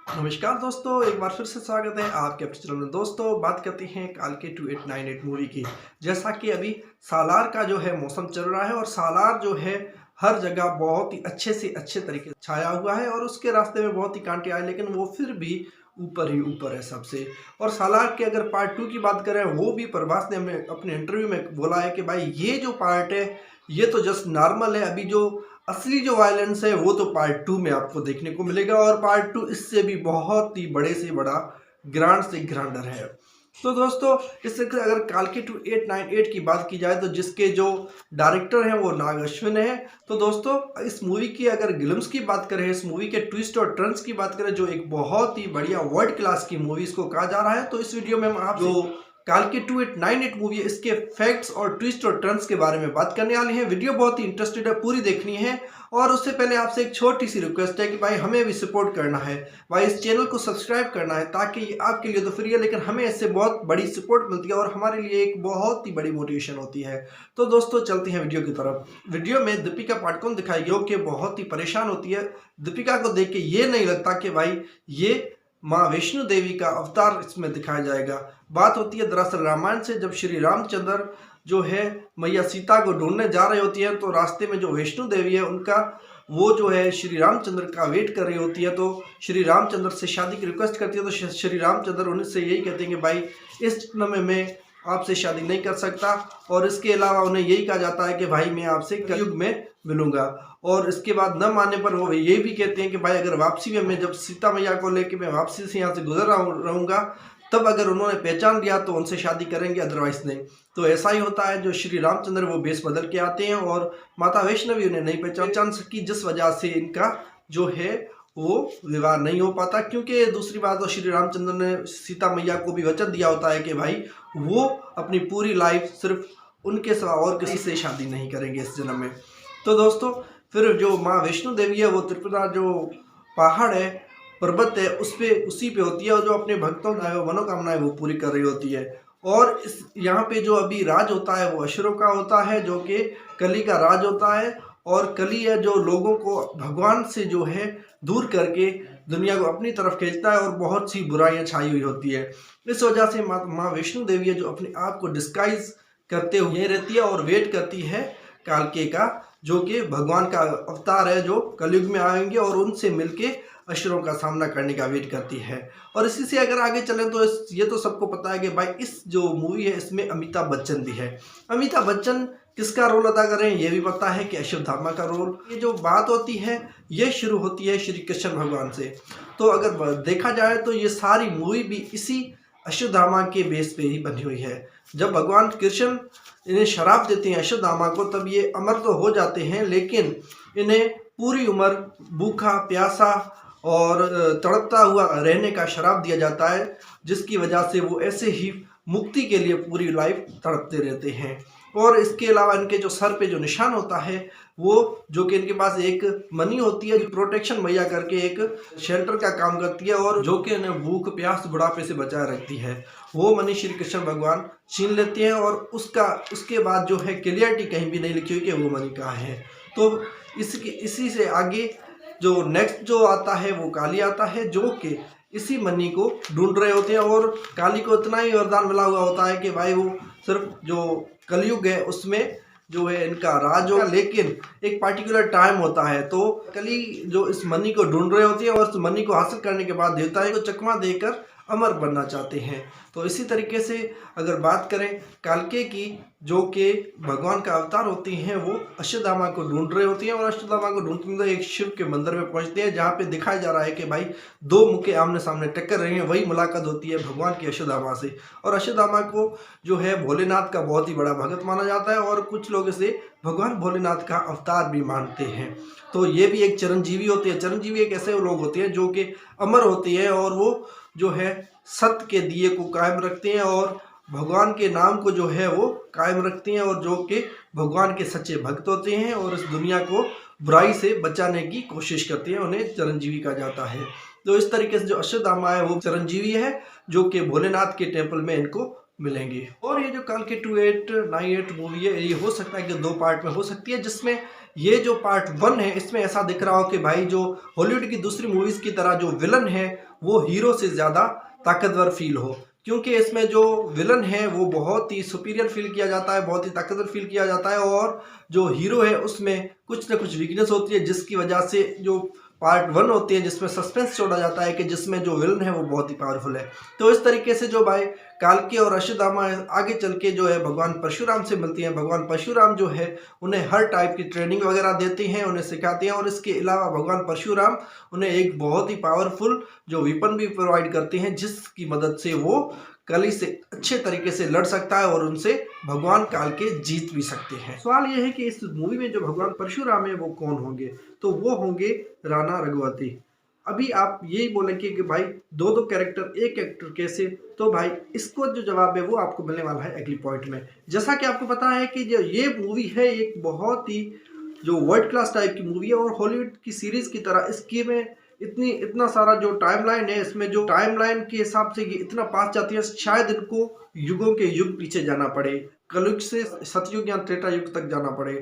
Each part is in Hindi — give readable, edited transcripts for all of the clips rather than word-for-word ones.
नमस्कार दोस्तों, एक बार फिर से स्वागत है आपके अपने चैनल में। दोस्तों, बात करते हैं काल्के 2898 मूवी की। जैसा कि अभी सालार का जो है मौसम चल रहा है और सालार जो है हर जगह बहुत ही अच्छे से अच्छे तरीके से छाया हुआ है और उसके रास्ते में बहुत ही कांटे आए, लेकिन वो फिर भी ऊपर ही ऊपर है सबसे। और सालार के अगर पार्ट 2 की बात करें, वो भी प्रभास ने हमें अपने इंटरव्यू में बोला है कि भाई ये जो पार्ट है ये तो जस्ट नॉर्मल है, अभी जो असली जो वायलेंस है वो तो पार्ट 2 में आपको देखने को मिलेगा और पार्ट 2 इससे भी बहुत ही बड़े से बड़ा ग्रांड से ग्रांडर है। तो दोस्तों, इस तरह से अगर काल्के 2898 की बात की जाए तो जिसके जो डायरेक्टर हैं वो नाग अश्विन है। तो दोस्तों, इस मूवी की अगर ग्लिम्स की बात करें, इस मूवी के ट्विस्ट और टर्न्स की बात करें, जो एक बहुत ही बढ़िया वर्ल्ड क्लास की मूवी इसको कहा जा रहा है, तो इस वीडियो में हम आप जो काल्के 2898 मूवी है इसके फैक्ट्स और ट्विस्ट और टर्न्स के बारे में बात करने वाली है। वीडियो बहुत ही इंटरेस्टेड है, पूरी देखनी है। और उससे पहले आपसे एक छोटी सी रिक्वेस्ट है कि भाई हमें भी सपोर्ट करना है, भाई इस चैनल को सब्सक्राइब करना है, ताकि ये आपके लिए तो फ्री है लेकिन हमें इससे बहुत बड़ी सपोर्ट मिलती है और हमारे लिए एक बहुत ही बड़ी मोटिवेशन होती है। तो दोस्तों, चलते हैं वीडियो की तरफ। वीडियो में दीपिका पादुकोण दिखाई गई कि बहुत ही परेशान होती है। दीपिका को देख के ये नहीं लगता कि भाई ये माँ वैष्णो देवी का अवतार इसमें दिखाया जाएगा। बात होती है दरअसल रामायण से, जब श्री रामचंद्र जो है मैया सीता को ढूंढने जा रहे होती है, तो रास्ते में जो वैष्णो देवी है उनका वो जो है श्री रामचंद्र का वेट कर रही होती है, तो श्री रामचंद्र से शादी की रिक्वेस्ट करती है। तो श्री रामचंद्र उनसे यही कहते हैं कि भाई इस जन्म में मैं आपसे शादी नहीं कर सकता, और इसके अलावा उन्हें यही कहा जाता है कि भाई मैं आपसे कलयुग में मिलूंगा। और इसके बाद न मानने पर वो ये भी कहते हैं कि भाई अगर वापसी में मैं जब सीता मैया को लेकर मैं वापसी से यहाँ से गुजर रहूँगा, तब अगर उन्होंने पहचान लिया तो उनसे शादी करेंगे, अदरवाइज नहीं। तो ऐसा ही होता है, जो श्री रामचंद्र वो बेस बदल के आते हैं और माता वैष्णवी उन्हें नहीं पहचान सकी, जिस वजह से इनका जो है वो विवाह नहीं हो पाता। क्योंकि दूसरी बात, तो श्री रामचंद्र ने सीता मैया को भी वचन दिया होता है कि भाई वो अपनी पूरी लाइफ सिर्फ उनके सिवा और किसी से शादी नहीं करेंगे इस जन्म में। तो दोस्तों, फिर जो माँ वैष्णो देवी है वो त्रिपुरा जो पहाड़ है, पर्वत है, उसी पे होती है और जो अपने भक्तों का मनोकामनाएं वो पूरी कर रही होती है। और इस यहाँ पे जो अभी राज होता है वो असुरों का होता है, जो कि कली का राज होता है। और कली है जो लोगों को भगवान से जो है दूर करके दुनिया को अपनी तरफ खींचता है और बहुत सी बुराइयां छाई हुई होती है। इस वजह से माँ वैष्णो देवी है जो अपने आप को डिस्गाइज करते हुए रहती है और वेट करती है काल्के का, जो कि भगवान का अवतार है, जो कलयुग में आएंगे, और उनसे मिलके असुरों का सामना करने का वेट करती है। और इसी से अगर आगे चलें तो ये तो सबको पता है कि भाई इस जो मूवी है इसमें अमिताभ बच्चन भी है। अमिताभ बच्चन किसका रोल अदा कर रहे हैं ये भी पता है कि अश्वत्थामा का रोल। ये जो बात होती है ये शुरू होती है श्री कृष्ण भगवान से। तो अगर देखा जाए तो ये सारी मूवी भी इसी अश्वत्थामा के बेस पे ही बनी हुई है। जब भगवान कृष्ण इन्हें शराब देते हैं अश्वत्थामा को, तब ये अमर तो हो जाते हैं, लेकिन इन्हें पूरी उम्र भूखा प्यासा और तड़पता हुआ रहने का श्राप दिया जाता है, जिसकी वजह से वो ऐसे ही मुक्ति के लिए पूरी लाइफ तड़पते रहते हैं। और इसके अलावा इनके जो सर पे जो निशान होता है वो, जो कि इनके पास एक मनी होती है जो प्रोटेक्शन मैया करके एक शेल्टर का काम करती है और जो कि इन्हें भूख प्यास बुढ़ापे से बचाए रखती है, वो मनी श्री कृष्ण भगवान छीन लेते हैं। और उसके बाद जो है क्लियरिटी कहीं भी नहीं लिखी हुई कि वो मनी कहाँ है। तो इसी से आगे जो नेक्स्ट जो आता है वो काली आता है, जो कि इसी मनी को ढूंढ रहे होते हैं। और काली को इतना ही वरदान मिला हुआ होता है कि भाई वो सिर्फ जो कलयुग है उसमें जो है इनका राज होगा, लेकिन एक पार्टिकुलर टाइम होता है। तो कली जो इस मनी को ढूंढ रहे होती है और इस मनी को हासिल करने के बाद देवता को चकमा देकर अमर बनना चाहते हैं। तो इसी तरीके से अगर बात करें काल्के की, जो कि भगवान का अवतार होती हैं, वो अश्वत्थामा को ढूंढ रहे होती हैं और अश्वत्थामा को ढूंढते एक शिव के मंदिर में पहुंचते हैं, जहाँ पे दिखाया जा रहा है कि भाई दो मुखे आमने सामने टक्कर रही हैं। वही मुलाकात होती है भगवान की अश्वत्थामा से। और अश्वत्थामा को जो है भोलेनाथ का बहुत ही बड़ा भगत माना जाता है और कुछ लोग इसे भगवान भोलेनाथ का अवतार भी मानते हैं। तो ये भी एक चिरंजीवी होते हैं। चिरंजीवी एक ऐसे लोग होते हैं जो कि अमर होते हैं और वो जो है सत्य के दिए को कायम रखते हैं और भगवान के नाम को जो है वो कायम रखते हैं, और जो कि भगवान के सच्चे भक्त होते हैं और इस दुनिया को बुराई से बचाने की कोशिश करते हैं, उन्हें चिरंजीवी कहा जाता है। तो इस तरीके से जो अश्वत्थामा है वो चिरंजीवी है, जो कि भोलेनाथ के टेम्पल में इनको मिलेंगे। और ये जो कल के 2898 मूवी है, ये हो सकता है कि 2 पार्ट में हो सकती है, जिसमें ये जो पार्ट 1 है इसमें ऐसा दिख रहा हो कि भाई जो हॉलीवुड की दूसरी मूवीज की तरह जो विलन है वो हीरो से ज़्यादा ताकतवर फील हो, क्योंकि इसमें जो विलन है वो बहुत ही सुपीरियर फील किया जाता है, बहुत ही ताकतवर फील किया जाता है, और जो हीरो है उसमें कुछ ना कुछ वीकनेस होती है, जिसकी वजह से जो पार्ट 1 होती है जिसमें सस्पेंस छोड़ा जाता है कि जिसमें जो विलन है वो बहुत ही पावरफुल है। तो इस तरीके से जो भाई काल्की और अश्वत्थामा आगे चल के जो है भगवान परशुराम से मिलती हैं। भगवान परशुराम जो है उन्हें हर टाइप की ट्रेनिंग वगैरह देते हैं, उन्हें सिखाते हैं, और इसके अलावा भगवान परशुराम उन्हें एक बहुत ही पावरफुल जो वेपन भी प्रोवाइड करते हैं, जिसकी मदद से वो कली से अच्छे तरीके से लड़ सकता है और उनसे भगवान काल के जीत भी सकते हैं। सवाल यह है कि इस मूवी में जो भगवान परशुराम है वो कौन होंगे? तो वो होंगे राणा रघुवती। अभी आप यही बोलेंगे कि भाई दो दो कैरेक्टर एक एक्टर कैसे? तो भाई इसको जो जवाब है वो आपको मिलने वाला है अगली पॉइंट में। जैसा कि आपको पता है कि जो ये मूवी है एक बहुत ही जो वर्ल्ड क्लास टाइप की मूवी है, और हॉलीवुड की सीरीज की तरह इसकी में इतना सारा जो टाइमलाइन है, इसमें जो टाइमलाइन के हिसाब से ये इतना पास जाती है, शायद इनको युगों के युग पीछे जाना पड़े, कलयुग से सतयुग या त्रेता युग तक जाना पड़े।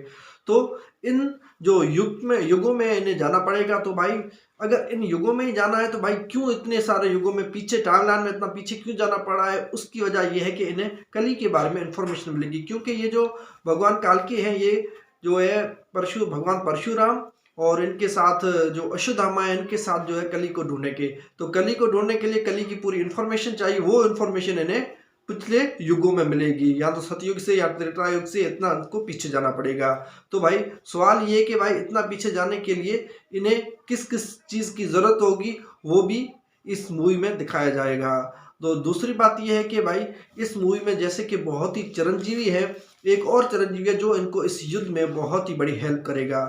तो इन जो युगों में इन्हें जाना पड़ेगा। तो भाई अगर इन युगों में ही जाना है तो भाई क्यों इतने सारे युगों में पीछे, टाइमलाइन में इतना पीछे क्यों जाना पड़ा है? उसकी वजह यह है कि इन्हें कली के बारे में इंफॉर्मेशन मिलेगी, क्योंकि ये जो भगवान काल्की हैं ये जो है भगवान परशुराम और इनके साथ जो अश्वत्थामा है इनके साथ जो है कली को ढूंढने के, तो कली को ढूंढने के लिए कली की पूरी इन्फॉर्मेशन चाहिए। वो इन्फॉर्मेशन इन्हें पिछले युगों में मिलेगी, या तो सतयुग से या त्रेता युग से, इतना इनको पीछे जाना पड़ेगा। तो भाई सवाल ये कि भाई इतना पीछे जाने के लिए इन्हें किस किस चीज़ की ज़रूरत होगी वो भी इस मूवी में दिखाया जाएगा। तो दूसरी बात यह है कि भाई इस मूवी में जैसे कि बहुत ही चिरंजीवी है, एक और चिरंजीवी है जो इनको इस युद्ध में बहुत ही बड़ी हेल्प करेगा।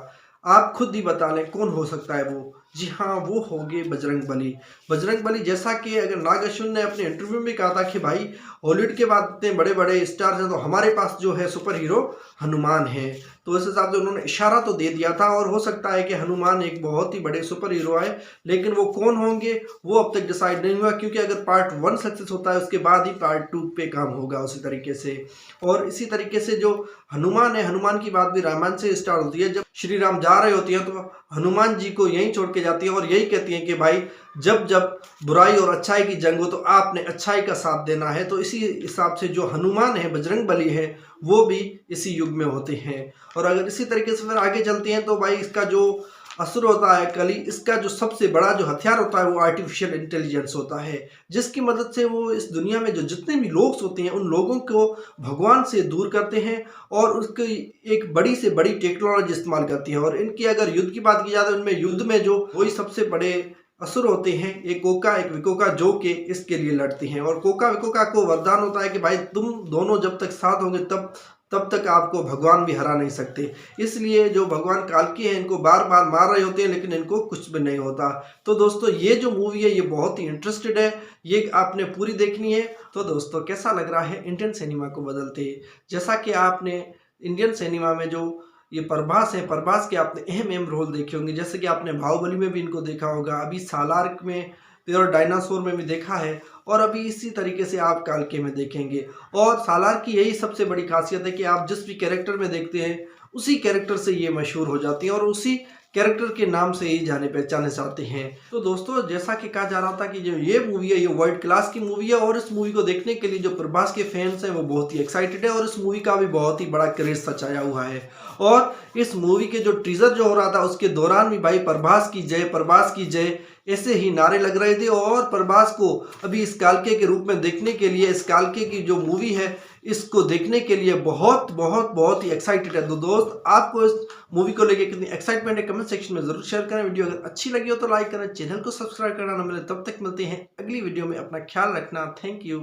आप खुद ही बता लें कौन हो सकता है वो? जी हाँ, वो होंगे बजरंग बली। बजरंग बली, जैसा कि अगर नाग अश्विन ने अपने इंटरव्यू में कहा था कि भाई हॉलीवुड के बाद इतने बड़े बड़े स्टार्स हैं तो हमारे पास जो है सुपर हीरो हनुमान है, तो इस हिसाब से उन्होंने इशारा तो दे दिया था, और हो सकता है कि हनुमान एक बहुत ही बड़े सुपर हीरो है, लेकिन वो कौन होंगे वो अब तक डिसाइड नहीं हुआ, क्योंकि अगर पार्ट 1 सक्सेस होता है उसके बाद ही पार्ट 2 पे काम होगा उसी तरीके से। और इसी तरीके से जो हनुमान है, हनुमान की बात भी रामायण से स्टार्ट होती है। जब श्री राम जा रहे होती हैं तो हनुमान जी को यहीं छोड़ के जाती है और यही कहती हैं कि भाई जब जब बुराई और अच्छाई की जंग हो तो आपने अच्छाई का साथ देना है। तो इसी हिसाब से जो हनुमान है, बजरंग बली है, वो भी इसी युग में होते हैं। और अगर इसी तरीके से फिर आगे चलते हैं तो भाई इसका जो असुर होता है कली, इसका जो सबसे बड़ा जो हथियार होता है वो आर्टिफिशियल इंटेलिजेंस होता है, जिसकी मदद से वो इस दुनिया में जो जितने भी लोग होते हैं उन लोगों को भगवान से दूर करते हैं और उसकी एक बड़ी से बड़ी टेक्नोलॉजी इस्तेमाल करती है। और इनकी अगर युद्ध की बात की जाए तो उनमें युद्ध में जो वही सबसे बड़े असुर होते हैं, एक कोका एक विकोका, जो कि इसके लिए लड़ते हैं। और कोका विकोका को वरदान होता है कि भाई तुम दोनों जब तक साथ होंगे तब तक आपको भगवान भी हरा नहीं सकते। इसलिए जो भगवान काल्की है इनको बार बार मार रहे होते हैं लेकिन इनको कुछ भी नहीं होता। तो दोस्तों ये जो मूवी है ये बहुत ही इंटरेस्टेड है, ये आपने पूरी देखनी है। तो दोस्तों कैसा लग रहा है इंडियन सिनेमा को बदलते? जैसा कि आपने इंडियन सिनेमा में जो ये प्रभास है, प्रभास के आपने अहम रोल देखे होंगे, जैसे कि आपने बाहुबली में भी इनको देखा होगा, अभी सालार में और डायनासोर में भी देखा है, और अभी इसी तरीके से आप काल्के में देखेंगे। और सालार की यही सबसे बड़ी खासियत है कि आप जिस भी कैरेक्टर में देखते हैं उसी कैरेक्टर से ये मशहूर हो जाती हैं और उसी कैरेक्टर के नाम से ही जाने पहचाने जाते हैं। तो दोस्तों जैसा कि कहा जा रहा था कि जो ये मूवी है ये वर्ल्ड क्लास की मूवी है, और इस मूवी को देखने के लिए जो प्रभास के फैंस हैं वो बहुत ही एक्साइटेड है, और इस मूवी का भी बहुत ही बड़ा क्रेज सचाया हुआ है। और इस मूवी के जो टीजर जो हो रहा था उसके दौरान भी भाई प्रभास की जय, प्रभास की जय ऐसे ही नारे लग रहे थे। और प्रभास को अभी इस काल्के के रूप में देखने के लिए, इस काल्के की जो मूवी है इसको देखने के लिए बहुत बहुत बहुत ही एक्साइटेड है। तो दोस्त आपको इस मूवी को लेकर कितनी एक्साइटमेंट है कमेंट सेक्शन में जरूर शेयर करें। वीडियो अगर अच्छी लगी हो तो लाइक करें, चैनल को सब्सक्राइब करना ना मिले तब तक मिलते हैं अगली वीडियो में। अपना ख्याल रखना, थैंक यू।